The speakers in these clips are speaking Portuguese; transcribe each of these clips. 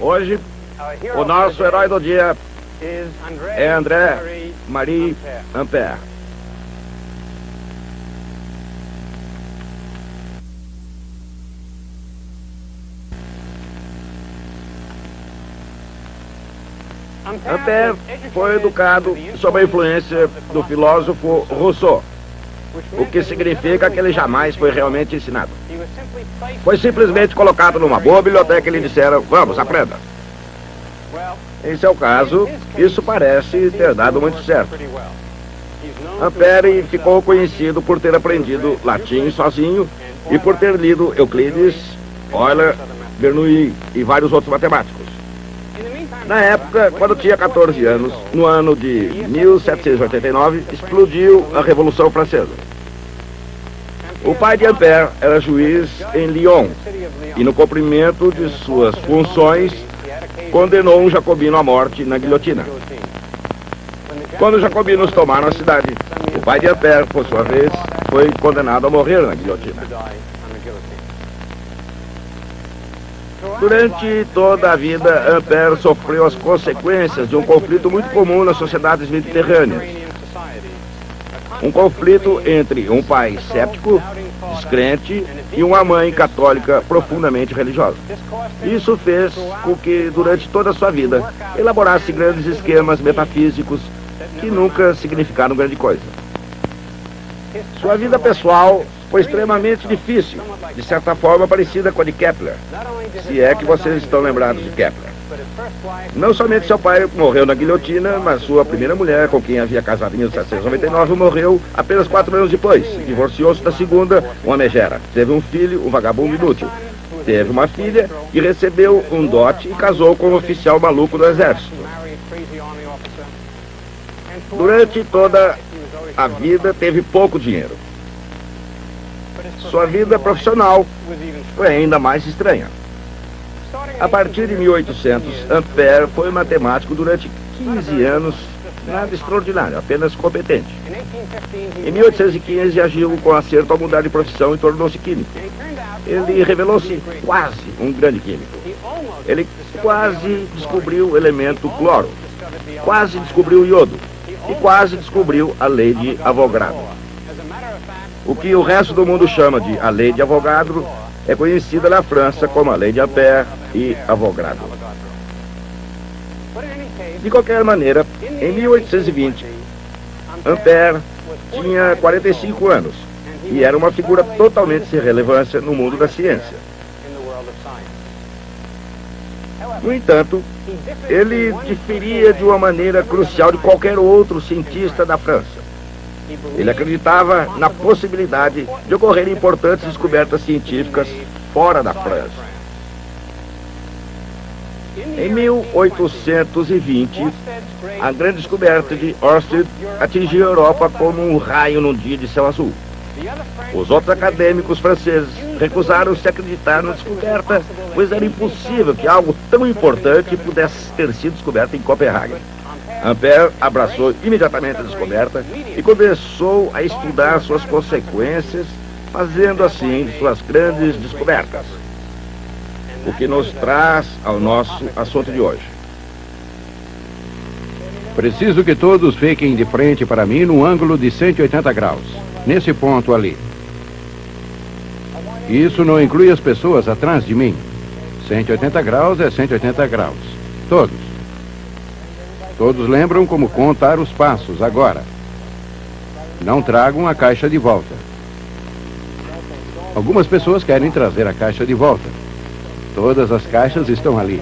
Hoje, o nosso herói do dia é André Marie Ampère. Ampère foi educado sob a influência do filósofo Rousseau, o que significa que ele jamais foi realmente ensinado. Foi simplesmente colocado numa boa biblioteca e lhe disseram: vamos, aprenda. Em seu caso, isso parece ter dado muito certo. Ampère ficou conhecido por ter aprendido latim sozinho e por ter lido Euclides, Euler, Bernoulli e vários outros matemáticos. Na época, quando tinha 14 anos, no ano de 1789, explodiu a Revolução Francesa. O pai de Ampère era juiz em Lyon e, no cumprimento de suas funções, condenou um jacobino à morte na guilhotina. Quando os jacobinos tomaram a cidade, o pai de Ampère, por sua vez, foi condenado a morrer na guilhotina. Durante toda a vida, Ampère sofreu as consequências de um conflito muito comum nas sociedades mediterrâneas. Um conflito entre um pai céptico, descrente, e uma mãe católica profundamente religiosa. Isso fez com que, durante toda a sua vida, elaborasse grandes esquemas metafísicos que nunca significaram grande coisa. Sua vida pessoal foi extremamente difícil, de certa forma parecida com a de Kepler, se é que vocês estão lembrados de Kepler. Não somente seu pai morreu na guilhotina, mas sua primeira mulher, com quem havia casado em 1799, morreu apenas 4 anos depois. Divorciou-se da segunda, uma megera. Teve um filho, um vagabundo inútil. Teve uma filha e recebeu um dote e casou com um oficial maluco do exército. Durante toda a vida, teve pouco dinheiro. Sua vida profissional foi ainda mais estranha. A partir de 1800, Ampère foi matemático durante 15 anos, nada extraordinário, apenas competente. Em 1815, agiu com acerto ao mudar de profissão e tornou-se químico. Ele revelou-se quase um grande químico. Ele quase descobriu o elemento cloro, quase descobriu o iodo e quase descobriu a lei de Avogadro. O que o resto do mundo chama de a lei de Avogadro é conhecida na França como a lei de Ampère e Avogadro. De qualquer maneira, em 1820, Ampère tinha 45 anos e era uma figura totalmente sem relevância no mundo da ciência. No entanto, ele diferia de uma maneira crucial de qualquer outro cientista da França. Ele acreditava na possibilidade de ocorrerem importantes descobertas científicas fora da França. Em 1820, a grande descoberta de Ørsted atingiu a Europa como um raio num dia de céu azul. Os outros acadêmicos franceses recusaram-se a acreditar na descoberta, pois era impossível que algo tão importante pudesse ter sido descoberto em Copenhague. Ampère abraçou imediatamente a descoberta e começou a estudar suas consequências, fazendo assim suas grandes descobertas. O que nos traz ao nosso assunto de hoje. Preciso que todos fiquem de frente para mim num ângulo de 180 graus, nesse ponto ali. Isso não inclui as pessoas atrás de mim. 180 graus é 180 graus. Todos. Todos lembram como contar os passos agora. Não tragam a caixa de volta. Algumas pessoas querem trazer a caixa de volta. Todas as caixas estão ali.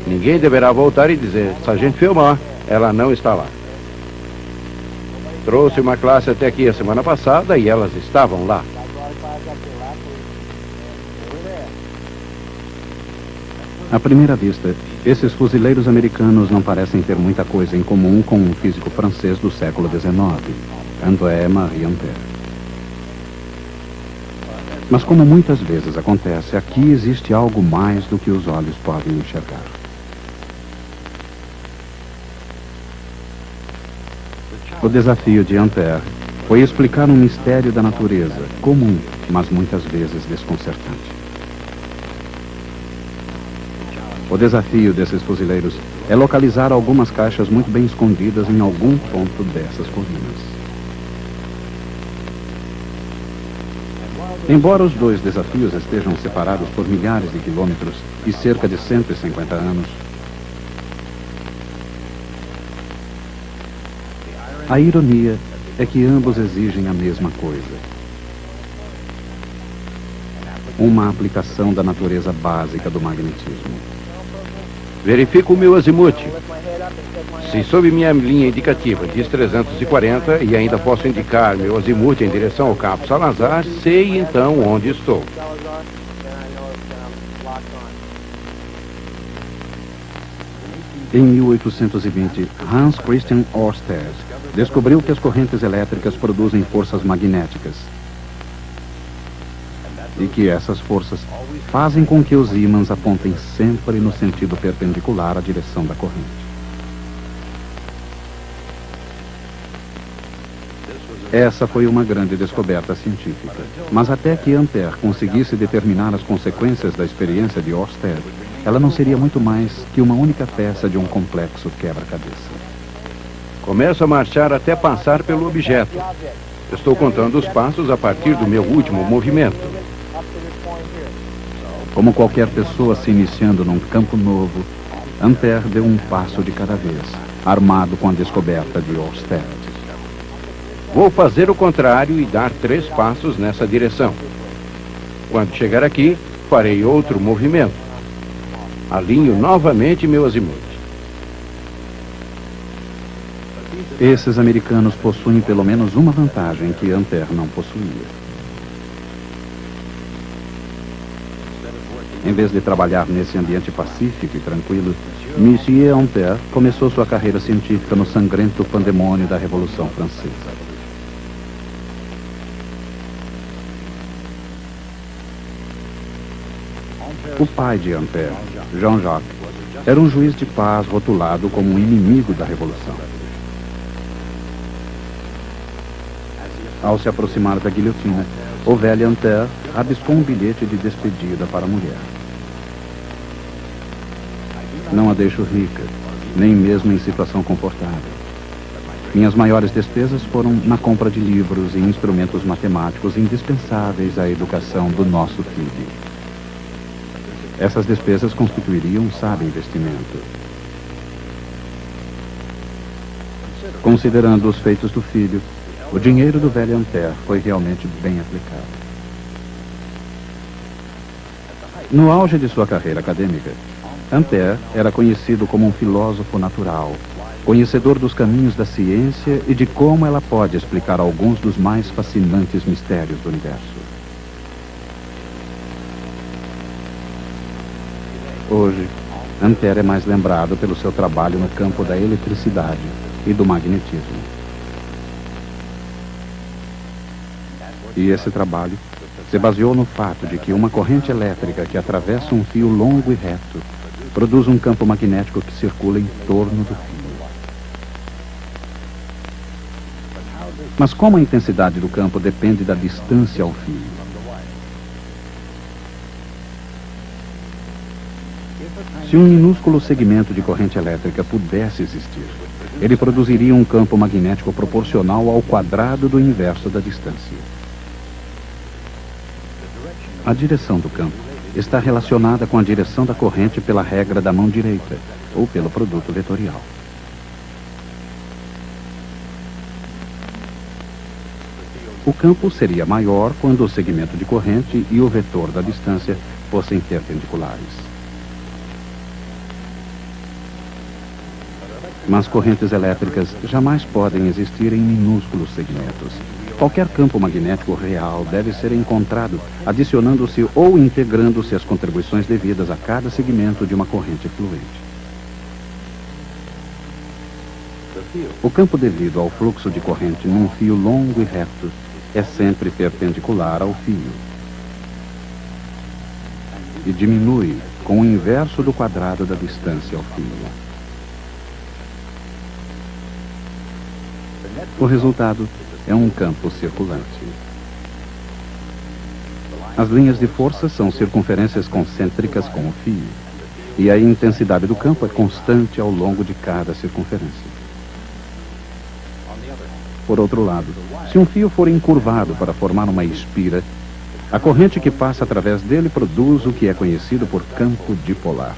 Ninguém deverá voltar e dizer: Sargento Fillmore, ela não está lá. Trouxe uma classe até aqui a semana passada e elas estavam lá. À primeira vista, esses fuzileiros americanos não parecem ter muita coisa em comum com um físico francês do século XIX, André Marie Ampère. Mas como muitas vezes acontece, aqui existe algo mais do que os olhos podem enxergar. O desafio de Ampère foi explicar um mistério da natureza, comum, mas muitas vezes desconcertante. O desafio desses fuzileiros é localizar algumas caixas muito bem escondidas em algum ponto dessas colinas. Embora os dois desafios estejam separados por milhares de quilômetros e cerca de 150 anos, a ironia é que ambos exigem a mesma coisa. Uma aplicação da natureza básica do magnetismo. Verifico o meu azimuth. Se sob minha linha indicativa diz 340 e ainda posso indicar meu azimuth em direção ao Cabo Salazar, sei então onde estou. Em 1820, Hans Christian Ørsted descobriu que as correntes elétricas produzem forças magnéticas e que essas forças fazem com que os ímãs apontem sempre no sentido perpendicular à direção da corrente. Essa foi uma grande descoberta científica, mas até que Ampère conseguisse determinar as consequências da experiência de Ørsted, ela não seria muito mais que uma única peça de um complexo quebra-cabeça. Começo a marchar até passar pelo objeto. Estou contando os passos a partir do meu último movimento. Como qualquer pessoa se iniciando num campo novo, Ampère deu um passo de cada vez, armado com a descoberta de Ørsted. Vou fazer o contrário e dar 3 passos nessa direção. Quando chegar aqui, farei outro movimento. Alinho novamente meu azimuth. Esses americanos possuem pelo menos uma vantagem que Ampère não possuía. Em vez de trabalhar nesse ambiente pacífico e tranquilo, Monsieur Ampère começou sua carreira científica no sangrento pandemônio da Revolução Francesa. O pai de Ampère, Jean-Jacques, era um juiz de paz rotulado como um inimigo da Revolução. Ao se aproximar da guilhotina, o velho Ampère rabiscou um bilhete de despedida para a mulher. Não a deixo rica, nem mesmo em situação confortável. Minhas maiores despesas foram na compra de livros e instrumentos matemáticos indispensáveis à educação do nosso filho. Essas despesas constituiriam um sábio investimento. Considerando os feitos do filho, o dinheiro do velho Ampère foi realmente bem aplicado. No auge de sua carreira acadêmica, Ampère era conhecido como um filósofo natural, conhecedor dos caminhos da ciência e de como ela pode explicar alguns dos mais fascinantes mistérios do universo. Hoje, Ampère é mais lembrado pelo seu trabalho no campo da eletricidade e do magnetismo. E esse trabalho se baseou no fato de que uma corrente elétrica que atravessa um fio longo e reto produz um campo magnético que circula em torno do fio. Mas como a intensidade do campo depende da distância ao fio? Se um minúsculo segmento de corrente elétrica pudesse existir, ele produziria um campo magnético proporcional ao quadrado do inverso da distância. A direção do campo está relacionada com a direção da corrente pela regra da mão direita, ou pelo produto vetorial. O campo seria maior quando o segmento de corrente e o vetor da distância fossem perpendiculares. Mas correntes elétricas jamais podem existir em minúsculos segmentos. Qualquer campo magnético real deve ser encontrado adicionando-se ou integrando-se às contribuições devidas a cada segmento de uma corrente fluente. O campo devido ao fluxo de corrente num fio longo e reto é sempre perpendicular ao fio e diminui com o inverso do quadrado da distância ao fio. O resultado é um campo circulante. As linhas de força são circunferências concêntricas com o fio. e a intensidade do campo é constante ao longo de cada circunferência. Por outro lado, se um fio for encurvado para formar uma espira, a corrente que passa através dele produz o que é conhecido por campo dipolar.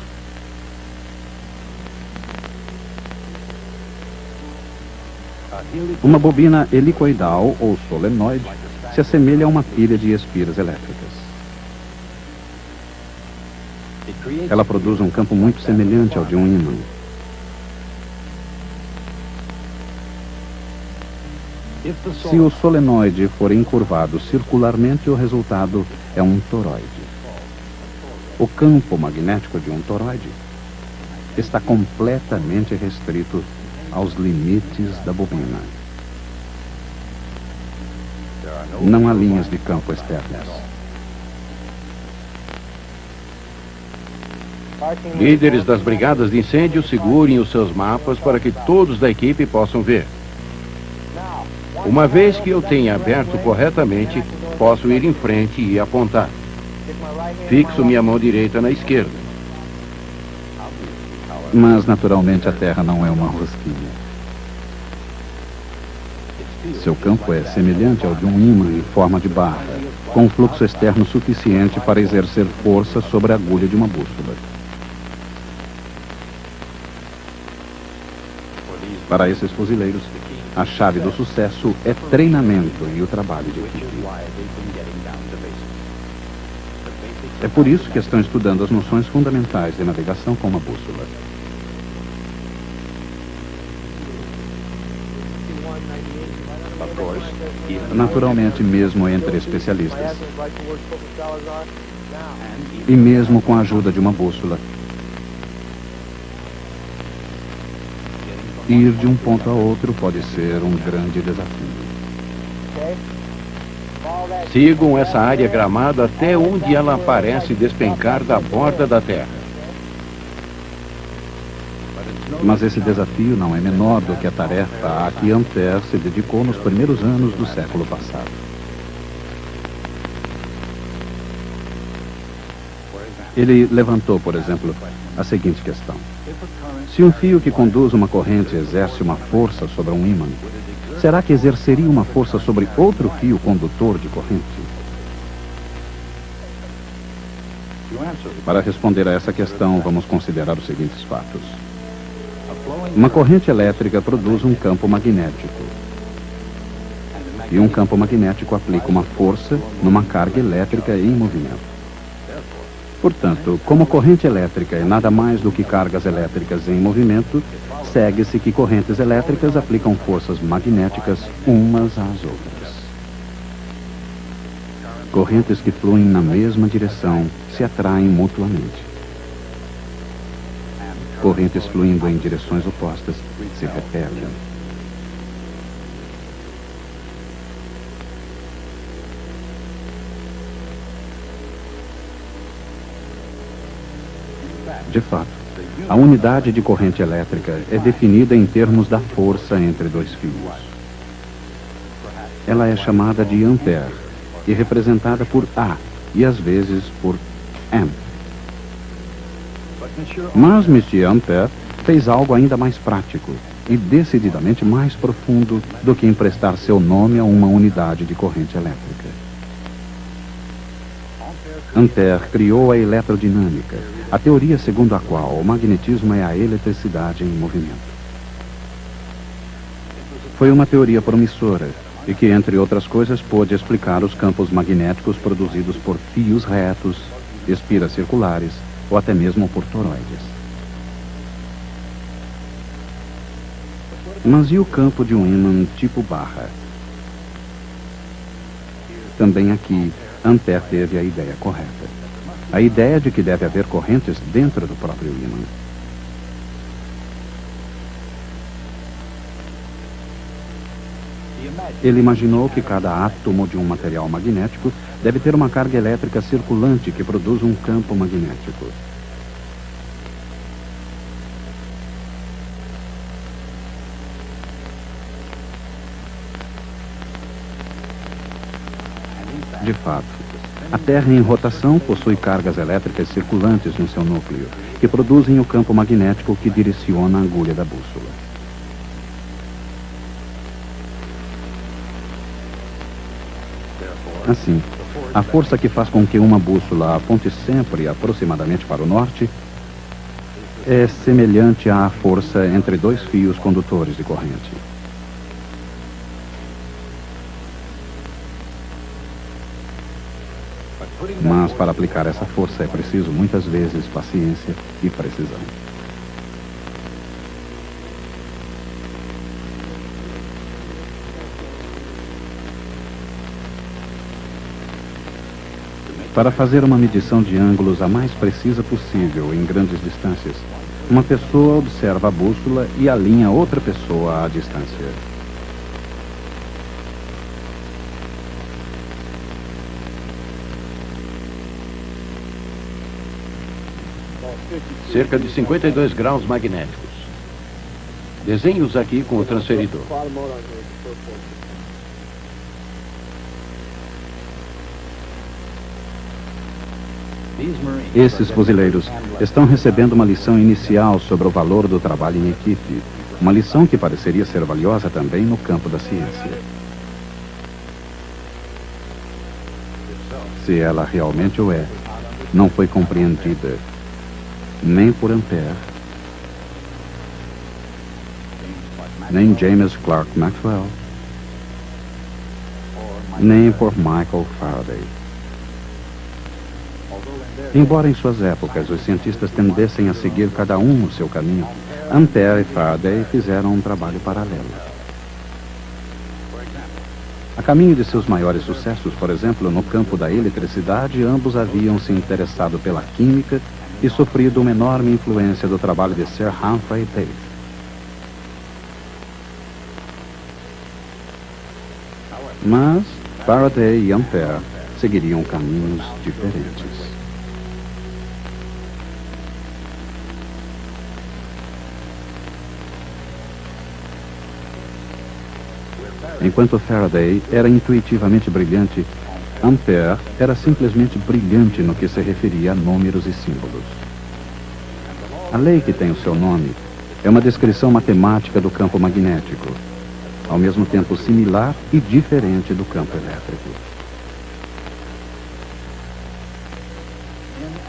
Uma bobina helicoidal ou solenoide se assemelha a uma pilha de espiras elétricas. Ela produz um campo muito semelhante ao de um ímã. Se o solenoide for encurvado circularmente, o resultado é um toroide. O campo magnético de um toroide está completamente restrito aos limites da bobina. Não há linhas de campo externas. Líderes das brigadas de incêndio, segurem os seus mapas para que todos da equipe possam ver. Uma vez que eu tenha aberto corretamente, posso ir em frente e apontar. Fixo minha mão direita na esquerda. Mas, naturalmente, a Terra não é uma rosquinha. Seu campo é semelhante ao de um ímã em forma de barra, com fluxo externo suficiente para exercer força sobre a agulha de uma bússola. Para esses fuzileiros, a chave do sucesso é treinamento e o trabalho de equipe. É por isso que estão estudando as noções fundamentais de navegação com uma bússola. Naturalmente, mesmo entre especialistas. E mesmo com a ajuda de uma bússola, ir de um ponto a outro pode ser um grande desafio. Sigam essa área gramada até onde ela parece despencar da borda da Terra. Mas esse desafio não é menor do que a tarefa a que Ampère se dedicou nos primeiros anos do século passado. Ele levantou, por exemplo, a seguinte questão. Se um fio que conduz uma corrente exerce uma força sobre um ímã, será que exerceria uma força sobre outro fio condutor de corrente? Para responder a essa questão, vamos considerar os seguintes fatos. Uma corrente elétrica produz um campo magnético. E um campo magnético aplica uma força numa carga elétrica em movimento. Portanto, como corrente elétrica é nada mais do que cargas elétricas em movimento, segue-se que correntes elétricas aplicam forças magnéticas umas às outras. Correntes que fluem na mesma direção se atraem mutuamente. Correntes fluindo em direções opostas se repelem. De fato, a unidade de corrente elétrica é definida em termos da força entre dois fios. Ela é chamada de ampère e representada por A e às vezes por amp. Mas Monsieur Ampère fez algo ainda mais prático e decididamente mais profundo do que emprestar seu nome a uma unidade de corrente elétrica. Ampère criou a eletrodinâmica, a teoria segundo a qual o magnetismo é a eletricidade em movimento. Foi uma teoria promissora e que, entre outras coisas, pôde explicar os campos magnéticos produzidos por fios retos, espiras circulares ou até mesmo por toroides. Mas e o campo de um ímã tipo barra? Também aqui, Ampère teve a ideia correta. A ideia de que deve haver correntes dentro do próprio ímã. Ele imaginou que cada átomo de um material magnético deve ter uma carga elétrica circulante que produz um campo magnético. De fato, A Terra em rotação possui cargas elétricas circulantes no seu núcleo, que produzem o campo magnético que direciona a agulha da bússola. Assim, a força que faz com que uma bússola aponte sempre aproximadamente para o norte é semelhante à força entre dois fios condutores de corrente. Mas para aplicar essa força é preciso muitas vezes paciência e precisão. Para fazer uma medição de ângulos a mais precisa possível em grandes distâncias, uma pessoa observa a bússola e alinha outra pessoa à distância. Cerca de 52 graus magnéticos. Desenhe-os aqui com o transferidor. Esses fuzileiros estão recebendo uma lição inicial sobre o valor do trabalho em equipe, uma lição que pareceria ser valiosa também no campo da ciência. Se ela realmente o é, não foi compreendida nem por Ampère, nem James Clerk Maxwell, nem por Michael Faraday. Embora em suas épocas os cientistas tendessem a seguir cada um o seu caminho, Ampère e Faraday fizeram um trabalho paralelo. A caminho de seus maiores sucessos, por exemplo, no campo da eletricidade, ambos haviam se interessado pela química e sofrido uma enorme influência do trabalho de Sir Humphrey Tate. Mas Faraday e Ampère seguiriam caminhos diferentes. Enquanto Faraday era intuitivamente brilhante, Ampère era simplesmente brilhante no que se referia a números e símbolos. A lei que tem o seu nome é uma descrição matemática do campo magnético, ao mesmo tempo similar e diferente do campo elétrico.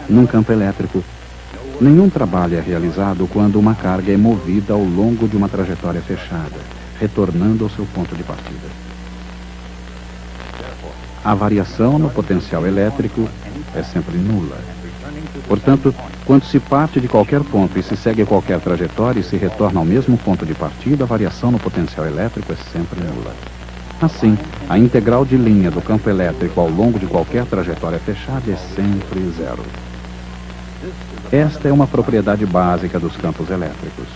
Num campo elétrico, nenhum trabalho é realizado quando uma carga é movida ao longo de uma trajetória fechada, retornando ao seu ponto de partida. A variação no potencial elétrico é sempre nula. Portanto, quando se parte de qualquer ponto e se segue qualquer trajetória e se retorna ao mesmo ponto de partida, a variação no potencial elétrico é sempre nula. Assim, a integral de linha do campo elétrico ao longo de qualquer trajetória fechada é sempre zero. Esta é uma propriedade básica dos campos elétricos.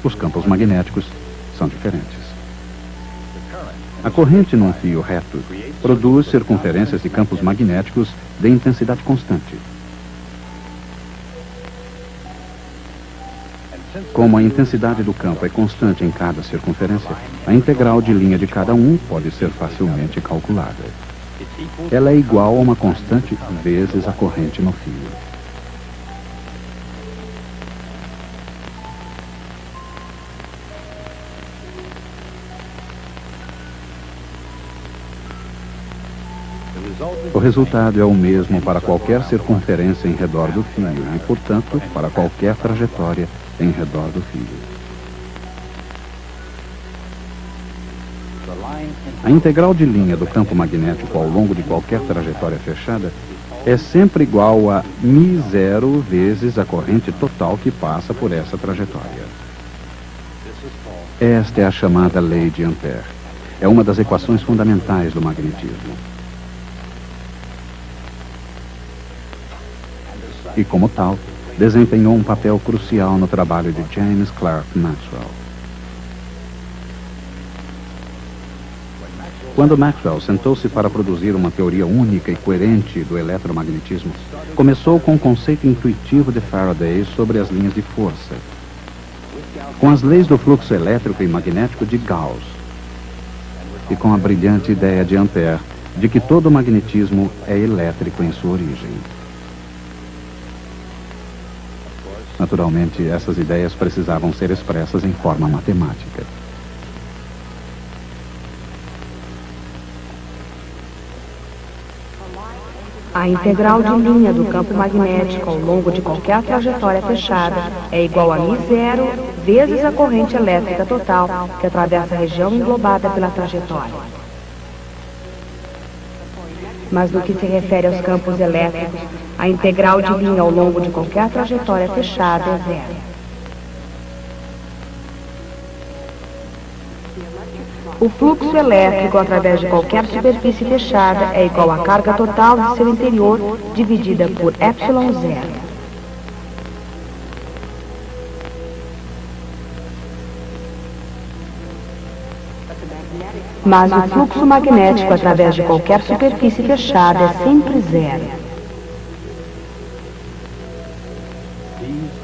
Os campos magnéticos são diferentes. A corrente num fio reto produz circunferências de campos magnéticos de intensidade constante. Como a intensidade do campo é constante em cada circunferência, a integral de linha de cada um pode ser facilmente calculada. Ela é igual a uma constante vezes a corrente no fio. O resultado é o mesmo para qualquer circunferência em redor do fio e, portanto, para qualquer trajetória em redor do fio. A integral de linha do campo magnético ao longo de qualquer trajetória fechada é sempre igual a μ0 vezes a corrente total que passa por essa trajetória. Esta é a chamada lei de Ampère. É uma das equações fundamentais do magnetismo. E, como tal, desempenhou um papel crucial no trabalho de James Clerk Maxwell. Quando Maxwell sentou-se para produzir uma teoria única e coerente do eletromagnetismo, começou com o conceito intuitivo de Faraday sobre as linhas de força, com as leis do fluxo elétrico e magnético de Gauss, e com a brilhante ideia de Ampère de que todo magnetismo é elétrico em sua origem. Naturalmente, essas ideias precisavam ser expressas em forma matemática. A integral de linha do campo magnético ao longo de qualquer trajetória fechada é igual a μ0 vezes a corrente elétrica total que atravessa a região englobada pela trajetória. Mas no que se refere aos campos elétricos, a integral de linha ao longo de qualquer trajetória fechada é zero. O fluxo elétrico através de qualquer superfície fechada é igual à carga total de seu interior dividida por ε0. Mas o fluxo magnético através de qualquer superfície fechada é sempre zero.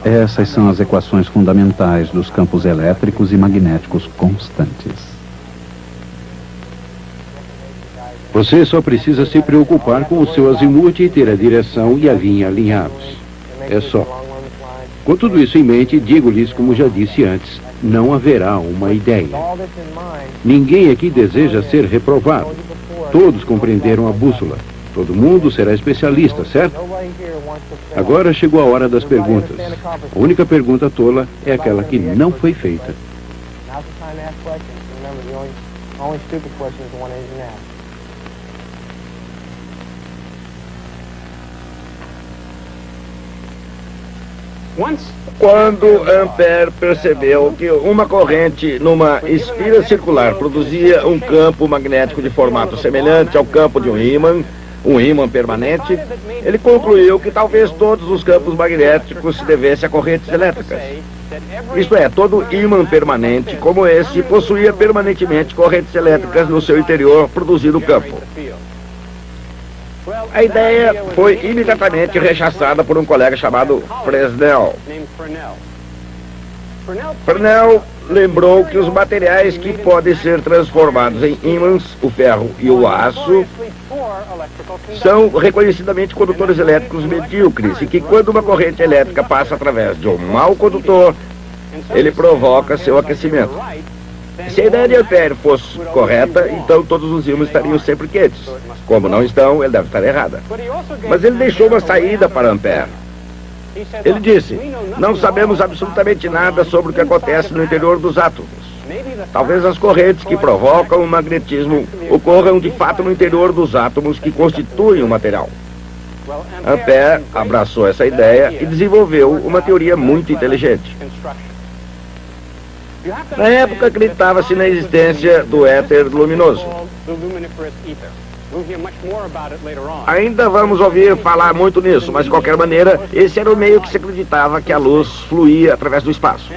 Essas são as equações fundamentais dos campos elétricos e magnéticos constantes. Você só precisa se preocupar com o seu azimuth e ter a direção e a linha alinhados. É só. Com tudo isso em mente, digo-lhes, como já disse antes, não haverá uma ideia. Ninguém aqui deseja ser reprovado. Todos compreenderam a bússola. Todo mundo será especialista, certo? Agora chegou a hora das perguntas. A única pergunta tola é aquela que não foi feita. Quando Ampère percebeu que uma corrente numa espira circular produzia um campo magnético de formato semelhante ao campo de um ímã permanente, ele concluiu que talvez todos os campos magnéticos se devessem a correntes elétricas. Isto é, todo ímã permanente como esse possuía permanentemente correntes elétricas no seu interior produzindo campo. A ideia foi imediatamente rechaçada por um colega chamado Fresnel. Fresnel lembrou que os materiais que podem ser transformados em ímãs, o ferro e o aço, são reconhecidamente condutores elétricos medíocres e que quando uma corrente elétrica passa através de um mau condutor, ele provoca seu aquecimento. Se a ideia de Ampère fosse correta, então todos os ímãs estariam sempre quentes. Como não estão, ele deve estar errada. Mas ele deixou uma saída para Ampère. Ele disse, não sabemos absolutamente nada sobre o que acontece no interior dos átomos. Talvez as correntes que provocam o magnetismo ocorram de fato no interior dos átomos que constituem o material. Ampère abraçou essa ideia e desenvolveu uma teoria muito inteligente. Na época, acreditava-se na existência do éter luminoso. Ainda vamos ouvir falar muito nisso, mas de qualquer maneira, esse era o meio que se acreditava que a luz fluía através do espaço.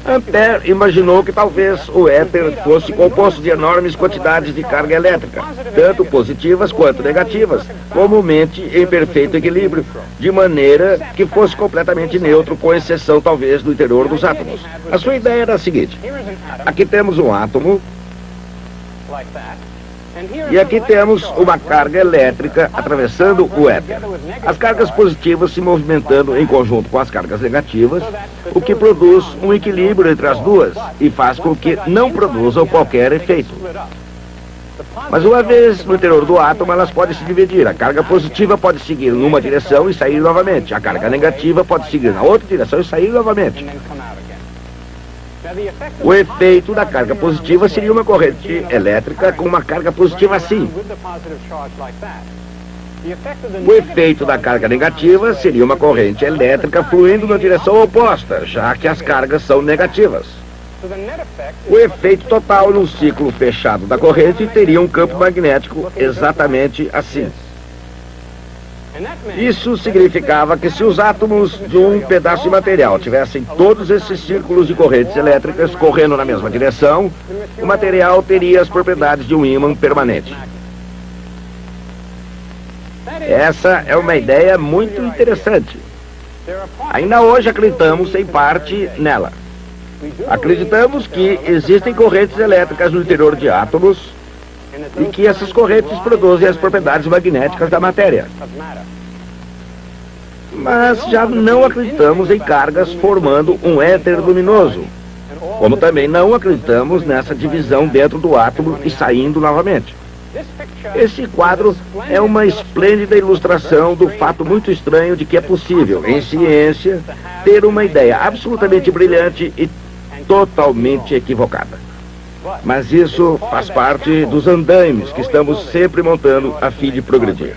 Ampère imaginou que talvez o éter fosse composto de enormes quantidades de carga elétrica, tanto positivas quanto negativas, comumente em perfeito equilíbrio, de maneira que fosse completamente neutro, com exceção talvez do interior dos átomos. A sua ideia era a seguinte: aqui temos um átomo, e aqui temos uma carga elétrica atravessando o éter. As cargas positivas se movimentando em conjunto com as cargas negativas, o que produz um equilíbrio entre as duas e faz com que não produzam qualquer efeito. Mas uma vez no interior do átomo, elas podem se dividir. A carga positiva pode seguir numa direção e sair novamente. A carga negativa pode seguir na outra direção e sair novamente. O efeito da carga positiva seria uma corrente elétrica com uma carga positiva assim. O efeito da carga negativa seria uma corrente elétrica fluindo na direção oposta, já que as cargas são negativas. O efeito total num ciclo fechado da corrente teria um campo magnético exatamente assim. Isso significava que se os átomos de um pedaço de material tivessem todos esses círculos de correntes elétricas correndo na mesma direção, o material teria as propriedades de um ímã permanente. Essa é uma ideia muito interessante. Ainda hoje acreditamos em parte nela. Acreditamos que existem correntes elétricas no interior de átomos e que essas correntes produzem as propriedades magnéticas da matéria. Mas já não acreditamos em cargas formando um éter luminoso, como também não acreditamos nessa divisão dentro do átomo e saindo novamente. Esse quadro é uma esplêndida ilustração do fato muito estranho de que é possível, em ciência, ter uma ideia absolutamente brilhante e totalmente equivocada. Mas isso faz parte dos andaimes que estamos sempre montando a fim de progredir.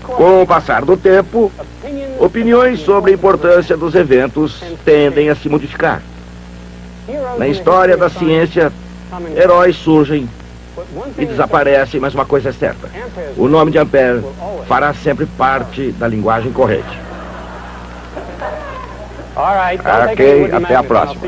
Com o passar do tempo, opiniões sobre a importância dos eventos tendem a se modificar. Na história da ciência, heróis surgem e desaparecem, mas uma coisa é certa: o nome de Ampère fará sempre parte da linguagem corrente. Ok, até a próxima.